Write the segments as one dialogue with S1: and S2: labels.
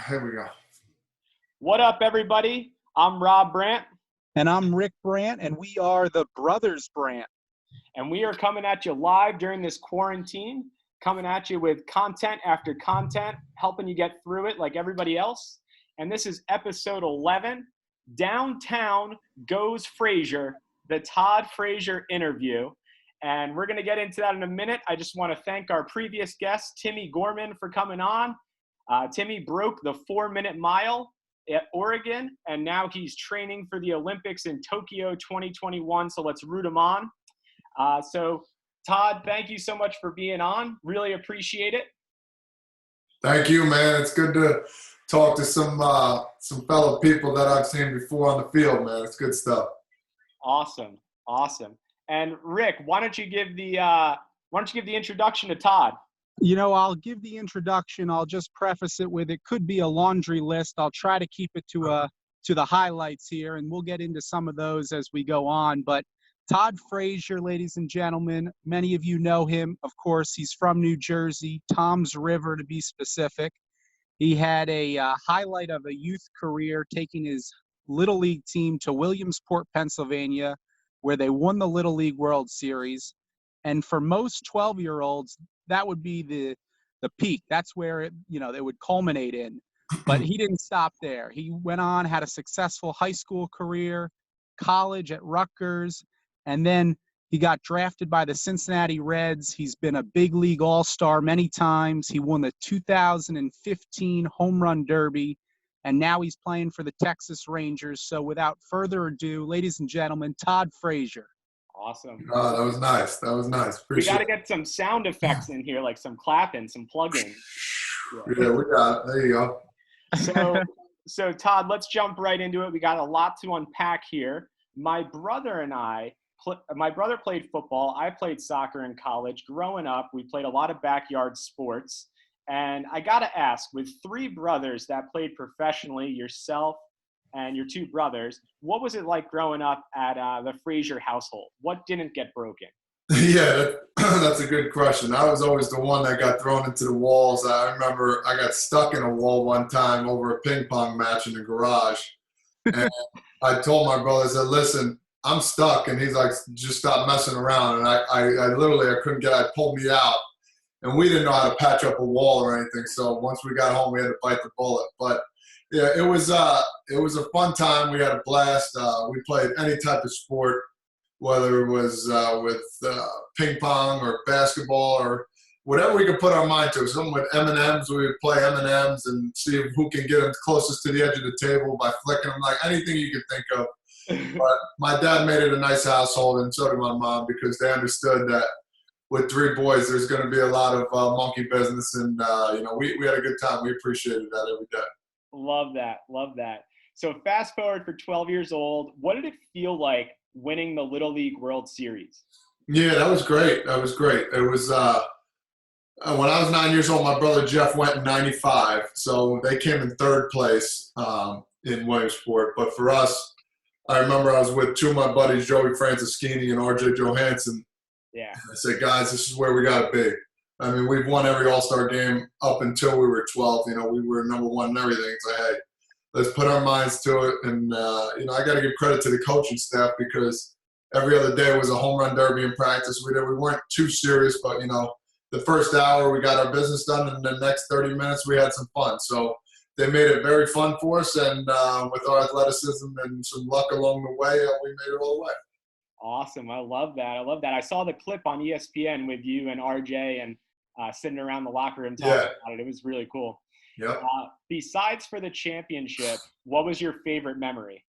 S1: Here we go.
S2: What up, everybody? I'm Rob Brandt.
S3: And I'm Rick Brandt, and we are the Brothers Brandt.
S2: And we are coming at you live during this quarantine, coming at you with content after content, helping you get through it like everybody else. And this is episode 11, Downtown Goes Frazier, the Todd Frazier interview. And we're going to get into that in a minute. I just want to thank our previous guest, Timmy Gorman, for coming on. Timmy broke the 4-minute mile at Oregon, and now he's training for the Olympics in Tokyo 2021, so let's root him on. So, Todd, thank you so much for being on. Really appreciate it.
S1: Thank you, man. It's good to talk to some fellow people that I've seen before on the field, man. It's good stuff.
S2: Awesome. And Rick, why don't you give the introduction to Todd?
S3: You know, I'll give the introduction. I'll just preface it with it could be a laundry list. I'll try to keep it to the highlights here, and we'll get into some of those as we go on. But Todd Frazier, ladies and gentlemen, many of you know him. Of course, he's from New Jersey, Tom's River to be specific. He had a highlight of a youth career taking his Little League team to Williamsport, Pennsylvania, where they won the Little League World Series. And for most 12-year-olds, that would be the peak. That's where it would culminate in. But he didn't stop there. He went on, had a successful high school career, college at Rutgers, and then he got drafted by the Cincinnati Reds. He's been a big league all-star many times. He won the 2015 Home Run Derby, and now he's playing for the Texas Rangers. So without further ado, ladies and gentlemen, Todd Frazier.
S2: Awesome.
S1: Oh, that was nice.
S2: We got to get some sound effects in here, like some clapping, some plugging.
S1: Yeah, we got it. There you
S2: go. So Todd, let's jump right into it. We got a lot to unpack here. My brother played football. I played soccer in college. Growing up, we played a lot of backyard sports. And I got to ask, with 3 brothers that played professionally, yourself and your 2 brothers, what was it like growing up at the Frazier household? What didn't get broken?
S1: Yeah, that's a good question. I was always the one that got thrown into the walls. I remember I got stuck in a wall one time over a ping pong match in the garage. And I told my brother, I said, listen, I'm stuck. And he's like, just stop messing around. And I literally couldn't get it. Pulled me out. And we didn't know how to patch up a wall or anything. So once we got home, we had to bite the bullet. But yeah, it was a fun time. We had a blast. We played any type of sport, whether it was with ping pong or basketball or whatever we could put our mind to. Something with M&Ms, we would play M&Ms and see who can get them closest to the edge of the table by flicking them, like anything you could think of. But my dad made it a nice household, and so did my mom, because they understood that with 3 boys, there's going to be a lot of monkey business, and we had a good time. We appreciated that every day.
S2: Love that. So fast forward for 12 years old, what did it feel like winning the Little League World Series?
S1: Yeah, that was great. It was when I was 9 years old, my brother Jeff went in 95, so they came in 3rd place in Williamsport. But for us, I remember I was with 2 of my buddies, Joey Francischini and RJ Johansson.
S2: Yeah.
S1: And I said, guys, this is where we got to be. I mean, we've won every All-Star game up until we were 12. We were number 1 and everything. So, hey, let's put our minds to it. And, I got to give credit to the coaching staff, because every other day was a home run derby in practice. We weren't too serious, but, the first hour we got our business done, and the next 30 minutes we had some fun. So they made it very fun for us, and with our athleticism and some luck along the way, we made it all the way.
S2: Awesome. I love that. I saw the clip on ESPN with you and RJ and sitting around the locker room talking about it. It was really cool.
S1: Yep.
S2: Besides for the championship, what was your favorite memory?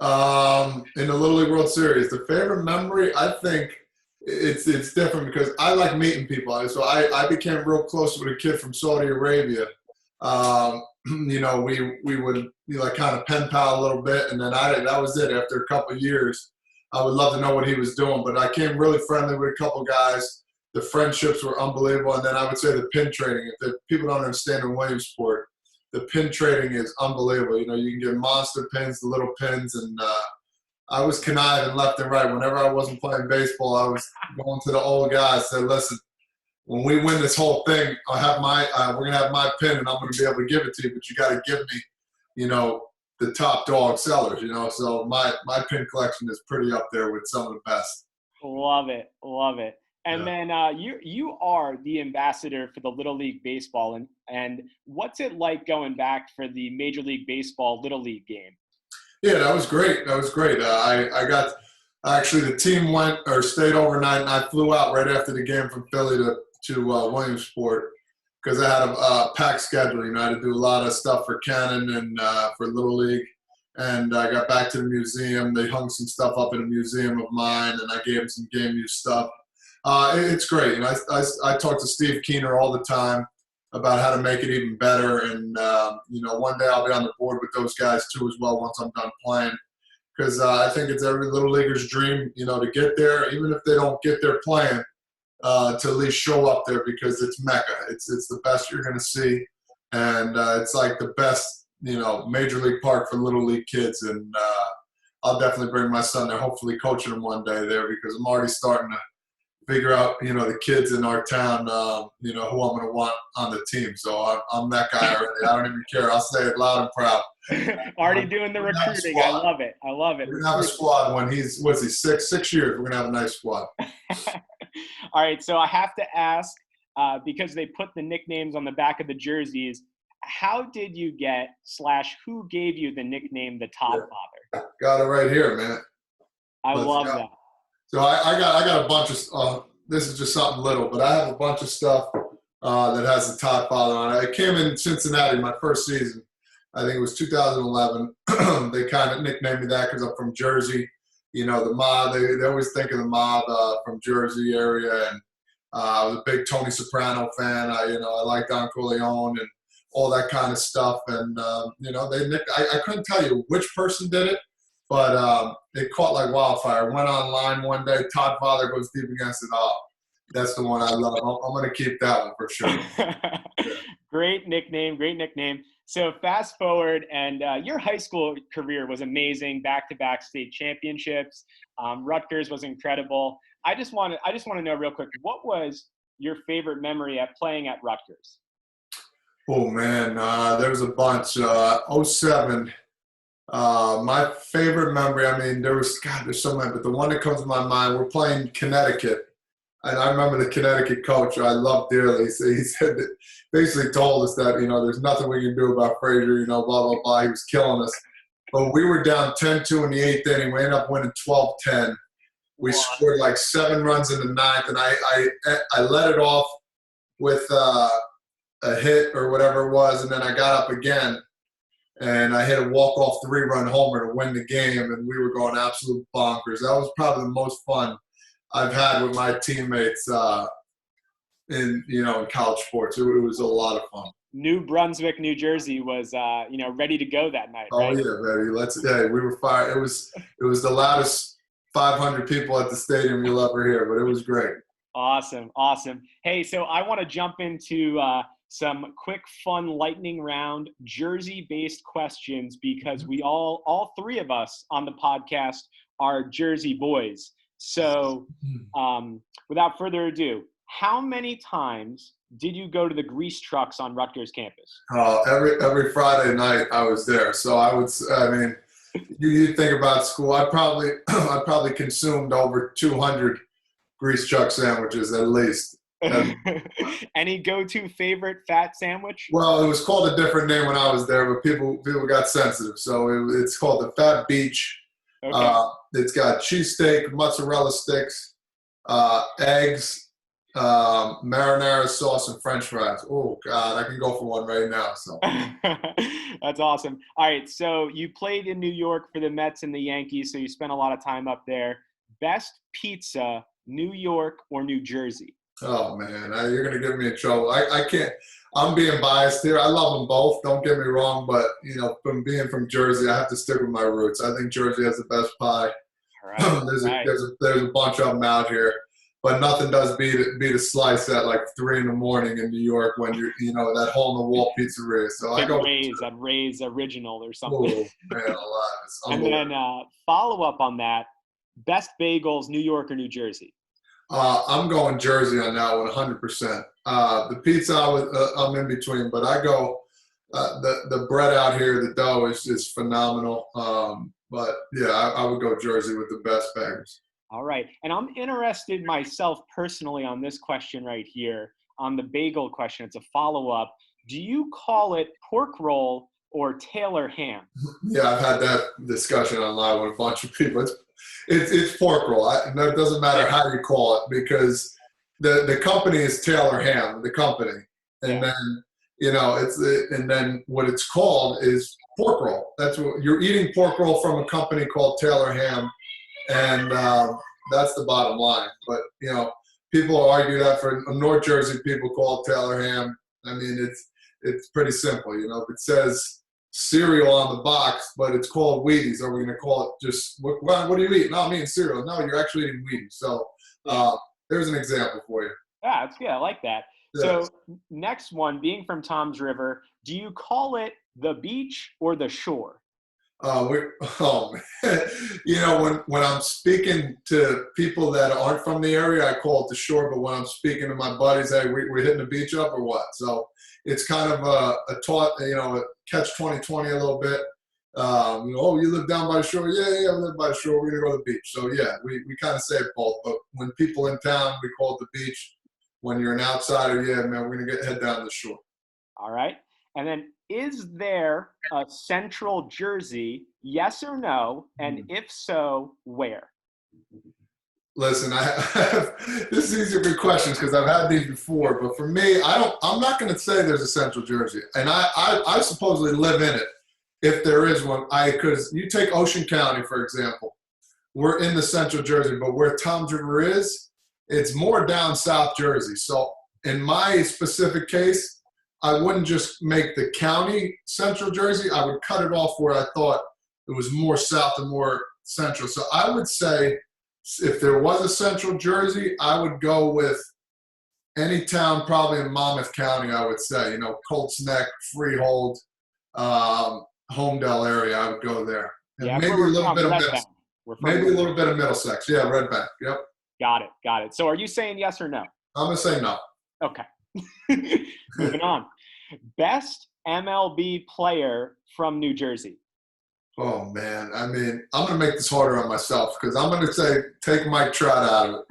S1: In the Little League World Series, the favorite memory, I think it's different, because I like meeting people. So I became real close with a kid from Saudi Arabia. We would kind of pen pal a little bit, and then that was it. After a couple of years, I would love to know what he was doing, but I came really friendly with a couple guys. The friendships were unbelievable, and then I would say the pin trading. If people don't understand in Williamsport, the pin trading is unbelievable. You can get monster pins, the little pins, and I was conniving left and right. Whenever I wasn't playing baseball, I was going to the old guys and said, listen, when we win this whole thing, I'll have we're gonna have my pin, and I'm gonna be able to give it to you. But you got to give me, the top dog sellers. So my pin collection is pretty up there with some of the best.
S2: Love it. And then you are the ambassador for the Little League Baseball, and what's it like going back for the Major League Baseball Little League game?
S1: Yeah, that was great. I got actually the team stayed overnight, and I flew out right after the game from Philly to Williamsport because I had a packed schedule. I had to do a lot of stuff for Cannon and for Little League. And I got back to the museum. They hung some stuff up in a museum of mine, and I gave them some game use stuff. It's great. And I talk to Steve Keener all the time about how to make it even better. And, one day I'll be on the board with those guys too as well once I'm done playing. Because I think it's every Little Leaguer's dream, to get there, even if they don't get there playing, to at least show up there because it's Mecca. It's the best you're going to see. And it's like the best, Major League Park for Little League kids. And I'll definitely bring my son there, hopefully coaching him one day there because I'm already starting to figure out, the kids in our town, who I'm going to want on the team. So I'm that guy already. I don't even care. I'll say it loud and proud.
S2: Already doing the recruiting. I love it. We're
S1: going to have a squad when he's 6 years. We're going to have a nice squad.
S2: All right. So I have to ask, because they put the nicknames on the back of the jerseys, how did you get / who gave you the nickname the Todd Father?
S1: Got it right here, man.
S2: I love that.
S1: So I got a bunch of this is just something little, but I have a bunch of stuff that has the Todd Father on it. I came in Cincinnati my first season. I think it was 2011. They kind of nicknamed me that because I'm from Jersey. The mob, they always think of the mob from Jersey area. And I was a big Tony Soprano fan. I like Don Corleone and all that kind of stuff. And, I couldn't tell you which person did it, but it caught like wildfire. Went online one day, Todd Father goes deep against it all. That's the one I love. I'm going to keep that one for sure.
S2: Great nickname. So fast forward, and your high school career was amazing. Back-to-back state championships. Rutgers was incredible. I just want to know real quick, what was your favorite memory at playing at Rutgers?
S1: Oh man, there was a bunch. 07. My favorite memory. There's so many, but the one that comes to my mind. We're playing Connecticut. And I remember the Connecticut coach I loved dearly. He said that basically told us that, there's nothing we can do about Frazier, blah, blah, blah. He was killing us. But we were down 10-2 in the 8th inning. We ended up winning 12-10. We scored like 7 runs in the 9th, and I let it off with a hit or whatever it was, and then I got up again, and I hit a walk-off 3-run homer to win the game, and we were going absolute bonkers. That was probably the most fun I've had with my teammates in college sports. It was a lot of fun.
S2: New Brunswick, New Jersey was ready to go that night. Right?
S1: Oh yeah, baby. We were fired. It was the loudest 500 people at the stadium you'll ever hear, but it was great.
S2: Awesome. Hey, so I want to jump into some quick, fun lightning round Jersey-based questions because we all 3 of us on the podcast are Jersey boys. So without further ado, how many times did you go to the grease trucks on Rutgers campus?
S1: Every Friday night I was there. So you think about school, I probably consumed over 200 grease truck sandwiches at least.
S2: Any go-to favorite fat sandwich?
S1: Well, it was called a different name when I was there, but people got sensitive. So it's called the Fat Beach. Okay. It's got cheesesteak, mozzarella sticks, eggs, marinara sauce, and French fries. Oh God, I can go for one right now. So
S2: that's awesome. All right, so you played in New York for the Mets and the Yankees, so you spent a lot of time up there. Best pizza, New York or New Jersey?
S1: Oh man, you're gonna get me in trouble. I can't. I'm being biased here. I love them both. Don't get me wrong, but from being from Jersey, I have to stick with my roots. I think Jersey has the best pie. Right. There's a bunch of them out here, but nothing does beat a slice at like 3 a.m. in New York when you're that hole in the wall pizzeria. So I go
S2: Ray's original or something.
S1: Oh man, alive.
S2: And then follow up on that: best bagels, New York or New Jersey?
S1: I'm going Jersey on that one, 100%. The pizza, I'm in between, but I go the bread out here, the dough is phenomenal. But yeah, I would go Jersey with the best bangers.
S2: All right. And I'm interested myself personally on this question right here, on the bagel question. It's a follow-up. Do you call it pork roll or Taylor ham?
S1: Yeah, I've had that discussion online with a bunch of people. It's pork roll. It doesn't matter how you call it because the company is Taylor Ham, the company. And then, and then what it's called is pork roll. That's what you're eating, pork roll from a company called Taylor Ham. And that's the bottom line. But, people argue that for North Jersey, people call it Taylor Ham. I mean, it's pretty simple. If it says cereal on the box, but it's called Wheaties, are we going to call it just, what are you eating? No, I'm eating cereal. No, you're actually eating Wheaties. So there's an example for you.
S2: Yeah, I like that. Yeah. So next one, being from Tom's River, do you call it the beach or the shore?
S1: Man. When I'm speaking to people that aren't from the area, I call it the shore. But when I'm speaking to my buddies, hey, we're hitting the beach up or what? So it's kind of a catch 2020 a little bit. You live down by the shore? Yeah, I live by the shore. We're gonna go to the beach. So yeah, we kind of say it both. But when people in town, we call it the beach. When you're an outsider, yeah, man, we're gonna head down to the shore.
S2: All right. And then, is there a Central Jersey, yes or no? And if so, where?
S1: Listen, this is a good question because I've had these before. But for me, I'm not going to say there's a Central Jersey, and I supposedly live in it. If there is one, because you take Ocean County for example, we're in the Central Jersey, but where Tom's River is, it's more down South Jersey. So in my specific case, I wouldn't just make the county Central Jersey. I would cut it off where I thought it was more south and more central. So I would say if there was a Central Jersey, I would go with any town probably in Monmouth County, I would say. Colts Neck, Freehold, Homedale area, I would go there. And
S2: yeah,
S1: maybe a little bit of Middlesex. Maybe a little bit of Middlesex. Yeah, Red Bank. Yep.
S2: Got it. So are you saying yes or no?
S1: I'm going to say no.
S2: Okay. Moving on. Best MLB player from New Jersey.
S1: Oh, man. I mean, I'm going to make this harder on myself because I'm going to say take Mike Trout out of it.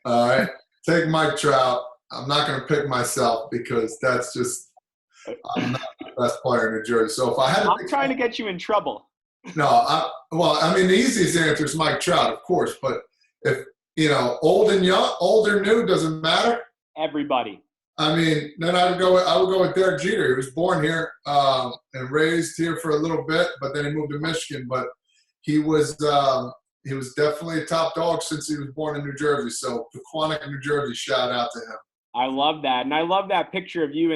S1: All right? Take Mike Trout. I'm not going to pick myself because that's just – I'm not the best player in New Jersey. So if I had to
S2: I'm trying to get you in trouble.
S1: No, the easiest answer is Mike Trout, of course. But if, old and young, old or new, doesn't matter.
S2: Everybody.
S1: I mean, then I would go with Derek Jeter. He was born here and raised here for a little bit, but then he moved to Michigan. But he was definitely a top dog since he was born in New Jersey. So Pequannock, New Jersey, shout out to him.
S2: I love that, and I love that picture of you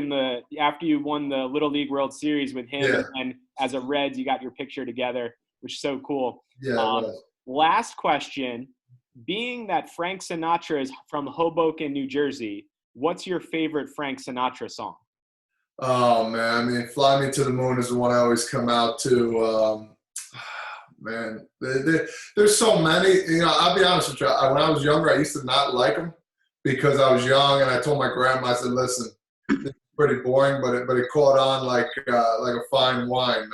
S2: after you won the Little League World Series with him, and as a Reds, you got your picture together, which is so cool.
S1: Yeah.
S2: Last question: being that Frank Sinatra is from Hoboken, New Jersey, what's your favorite Frank Sinatra song?
S1: Oh, man. I mean, Fly Me to the Moon is the one I always come out to. Man, there's so many. I'll be honest with you. When I was younger, I used to not like them because I was young, and I told my grandma, I said, listen, it's pretty boring, but it caught on like a fine wine.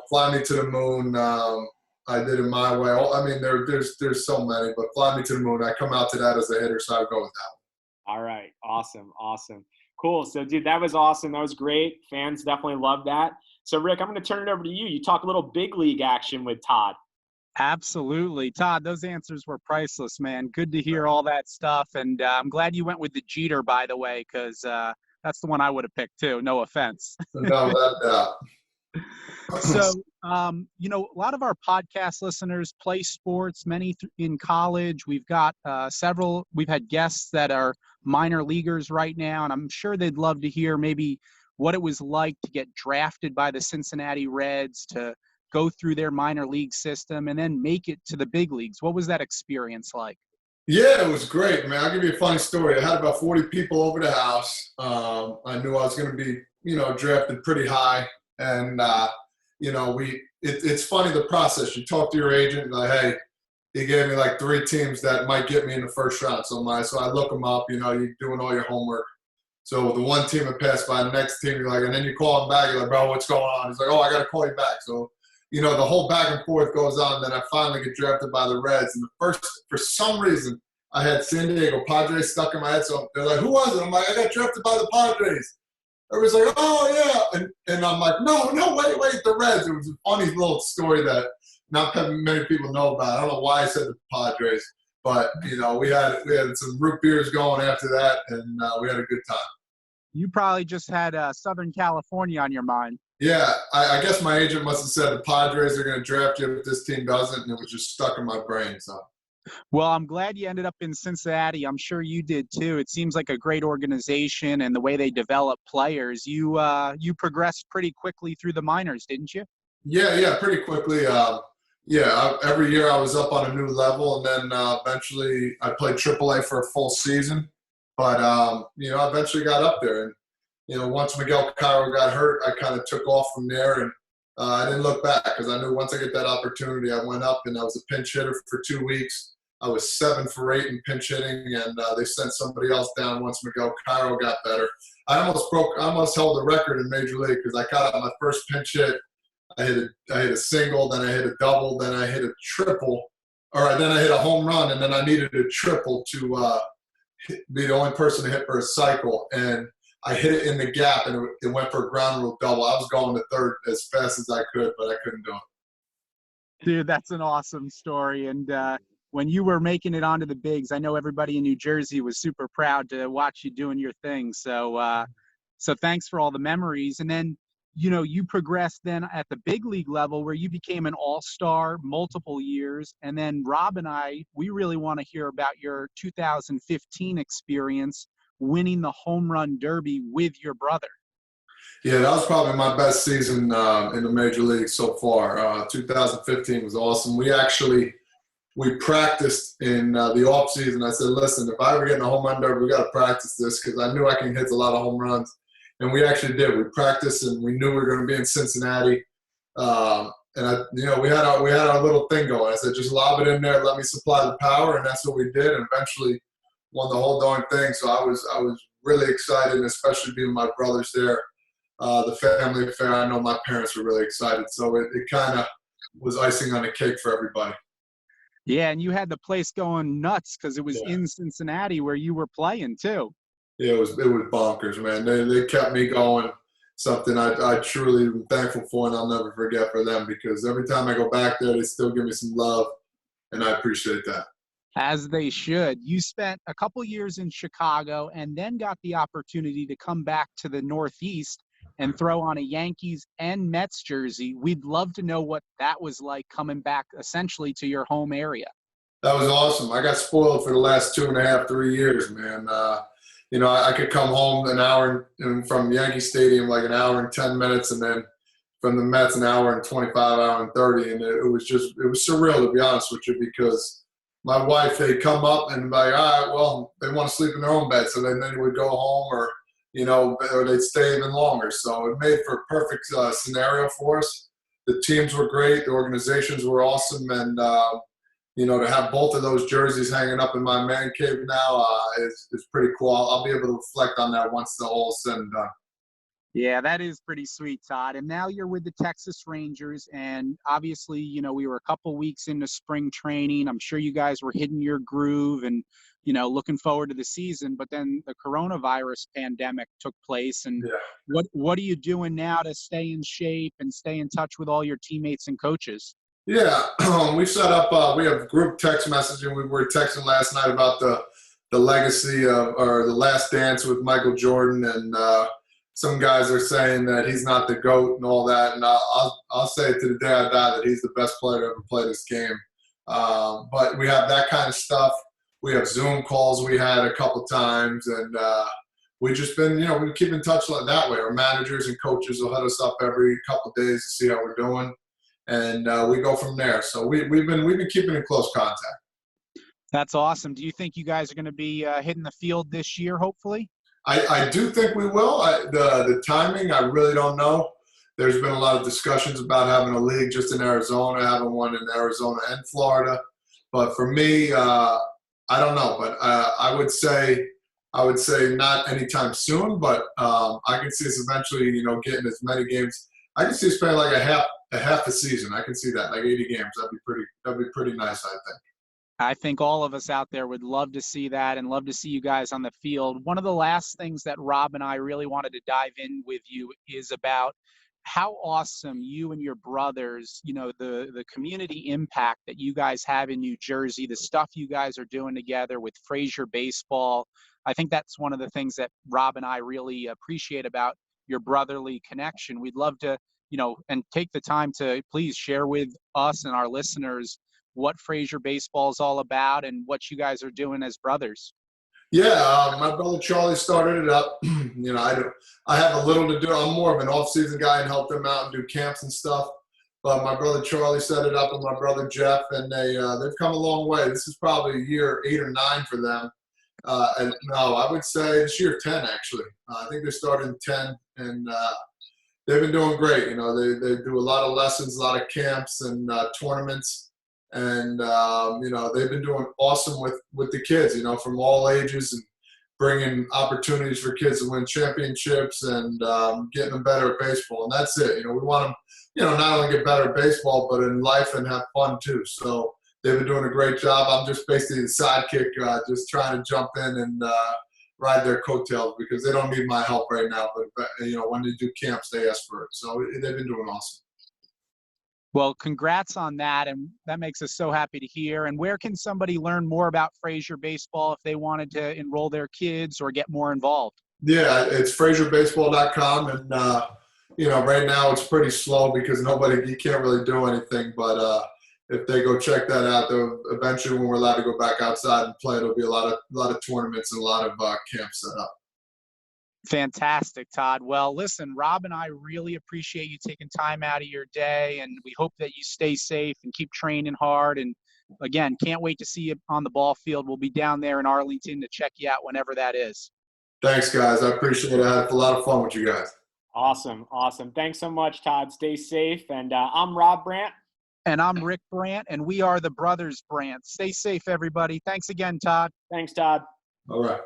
S1: Fly Me to the Moon, I did it my way. I mean, there's so many, but Fly Me to the Moon, I come out to that as a hitter, so I would go with that one.
S2: All right. Awesome. Cool. So, dude, that was awesome. That was great. Fans definitely love that. So, Rick, I'm going to turn it over to you. You talk a little big league action with Todd.
S3: Absolutely. Todd, those answers were priceless, man. Good to hear all that stuff. And I'm glad you went with the Jeter, by the way, because that's the one I would have picked, too. No offense.
S1: No, that.
S3: So, a lot of our podcast listeners play sports, many in college. We've got we've had guests that are minor leaguers right now, and I'm sure they'd love to hear maybe what it was like to get drafted by the Cincinnati Reds, to go through their minor league system, and then make it to the big leagues. What was that experience like?
S1: Yeah, it was great, man. I'll give you a funny story. I had about 40 people over the house. I knew I was going to be, drafted pretty high. And, it's funny, the process. You talk to your agent, like, hey, he gave me like 3 teams that might get me in the first round. So I look them up. You know, you're doing all your homework. So the one team that passed by, the next team, you're like, and then you call him back. You're like, bro, what's going on? He's like, oh, I got to call you back. So, you know, the whole back and forth goes on. Then I finally get drafted by the Reds. And for some reason, I had San Diego Padres stuck in my head. So they're like, who was it? I'm like, I got drafted by the Padres. Everybody's like, oh, yeah. And I'm like, no, wait, the Reds. It was a funny little story that not many people know about. I don't know why I said the Padres. But, you know, we had some root beers going after that, and we had a good time.
S3: You probably just had Southern California on your mind.
S1: Yeah, I guess my agent must have said the Padres are going to draft you if this team doesn't, and it was just stuck in my brain. So.
S3: Well, I'm glad you ended up in Cincinnati. I'm sure you did too. It seems like a great organization, and the way they develop players. You progressed pretty quickly through the minors, didn't you? Yeah,
S1: pretty quickly. Every year I was up on a new level, and then eventually I played AAA for a full season. But, you know, I eventually got up there. And, you know, once Miguel Cairo got hurt, I kind of took off from there. And I didn't look back because I knew once I get that opportunity, I went up and I was a pinch hitter for 2 weeks. I was 7 for 8 in pinch hitting, and they sent somebody else down once Miguel Cairo got better. I almost held the record in Major League because I got out my first pinch hit. I hit a single, then I hit a double, then I hit a triple. Then I hit a home run, and then I needed a triple to be the only person to hit for a cycle, and I hit it in the gap, and it went for a ground rule double. I was going to third as fast as I could, but I couldn't do it.
S3: Dude, that's an awesome story. And when you were making it onto the bigs, I know everybody in New Jersey was super proud to watch you doing your thing. So thanks for all the memories. And then, you know, you progressed then at the big league level where you became an all-star multiple years. And then Rob and we really want to hear about your 2015 experience winning the home run derby with your brother.
S1: Yeah, that was probably my best season in the major league so far. 2015 was awesome. We practiced in the off season. I said, listen, if I ever get in a home run derby, we got to practice this because I knew I can hit a lot of home runs. And we actually did. We practiced, and we knew we were going to be in Cincinnati. We had our little thing going. I said, just lob it in there, let me supply the power, and that's what we did. And eventually, won the whole darn thing. So I was really excited, and especially being my brothers there. The family affair. I know my parents were really excited. So it kind of was icing on the cake for everybody.
S3: Yeah, and you had the place going nuts because it was in Cincinnati where you were playing too.
S1: Yeah, it was bonkers, man. They kept me going. Something I truly am thankful for, and I'll never forget for them because every time I go back there, they still give me some love, and I appreciate that.
S3: As they should. You spent a couple years in Chicago and then got the opportunity to come back to the Northeast and throw on a Yankees and Mets jersey. We'd love to know what that was like coming back essentially to your home area.
S1: That was awesome. I got spoiled for the last 2.5, 3 years, man. You know, I could come home an hour from Yankee Stadium, like an hour and 10 minutes, and then from the Mets an hour and 25, hour and 30. And it was surreal, to be honest with you, because my wife, they'd come up and be like, all right, well, they want to sleep in their own bed. So then they would go home or they'd stay even longer. So it made for a perfect scenario for us. The teams were great. The organizations were awesome. And, to have both of those jerseys hanging up in my man cave now is pretty cool. I'll be able to reflect on that once the whole is said and done.
S3: Yeah, that is pretty sweet, Todd. And now you're with the Texas Rangers, and obviously, we were a couple weeks into spring training. I'm sure you guys were hitting your groove and, looking forward to the season. But then the coronavirus pandemic took place. And what are you doing now to stay in shape and stay in touch with all your teammates and coaches?
S1: Yeah, we set up. We have group text messaging. We were texting last night about the legacy or the last dance with Michael Jordan, and some guys are saying that he's not the GOAT and all that. And I'll say to the day I die that he's the best player to ever play this game. But we have that kind of stuff. We have Zoom calls we had a couple times, and we've just been, we keep in touch like that way. Our managers and coaches will hit us up every couple of days to see how we're doing. And we go from there. So we've been keeping in close contact.
S3: That's awesome. Do you think you guys are going to be hitting the field this year, hopefully?
S1: I do think we will. The timing, I really don't know. There's been a lot of discussions about having a league just in Arizona, having one in Arizona and Florida. But for me, I don't know. But I would say not anytime soon. But I can see us eventually, getting as many games. I can see us playing like a half a season. I can see that, like 80 games. That'd be pretty nice, I think.
S3: I think all of us out there would love to see that and love to see you guys on the field. One of the last things that Rob and I really wanted to dive in with you is about how awesome you and your brothers, the community impact that you guys have in New Jersey, the stuff you guys are doing together with Frazier Baseball. I think that's one of the things that Rob and I really appreciate about your brotherly connection. We'd love to, and take the time to please share with us and our listeners what Frazier Baseball is all about and what you guys are doing as brothers.
S1: Yeah, my brother Charlie started it up. I have a little to do. I'm more of an off-season guy and help them out and do camps and stuff. But my brother Charlie set it up with my brother Jeff, and they've come a long way. This is probably year 8 or 9 for them. And no, I would say this year 10 actually. I think they started in 10, and they've been doing great. They do a lot of lessons, a lot of camps and tournaments. And, they've been doing awesome with the kids, from all ages, and bringing opportunities for kids to win championships and getting them better at baseball. And that's it. We want them, not only get better at baseball, but in life and have fun too. So they've been doing a great job. I'm just basically the sidekick, just trying to jump in and ride their coattails because they don't need my help right now. But, when they do camps, they ask for it. So they've been doing awesome.
S3: Well, congrats on that, and that makes us so happy to hear. And where can somebody learn more about Frazier Baseball if they wanted to enroll their kids or get more involved?
S1: Yeah, it's FrazierBaseball.com, and right now it's pretty slow because you can't really do anything. But if they go check that out, eventually when we're allowed to go back outside and play, there'll be a lot of tournaments and a lot of camps set up.
S3: Fantastic, Todd. Well, listen, Rob and I really appreciate you taking time out of your day, and we hope that you stay safe and keep training hard. And again, can't wait to see you on the ball field. We'll be down there in Arlington to check you out whenever that is.
S1: Thanks, guys. I appreciate it. I had a lot of fun with you guys.
S2: Awesome. Thanks so much, Todd. Stay safe. And I'm Rob Brandt.
S3: And I'm Rick Brandt, and we are the Brothers Brandt. Stay safe, everybody. Thanks again, Todd.
S2: Thanks, Todd.
S1: All right.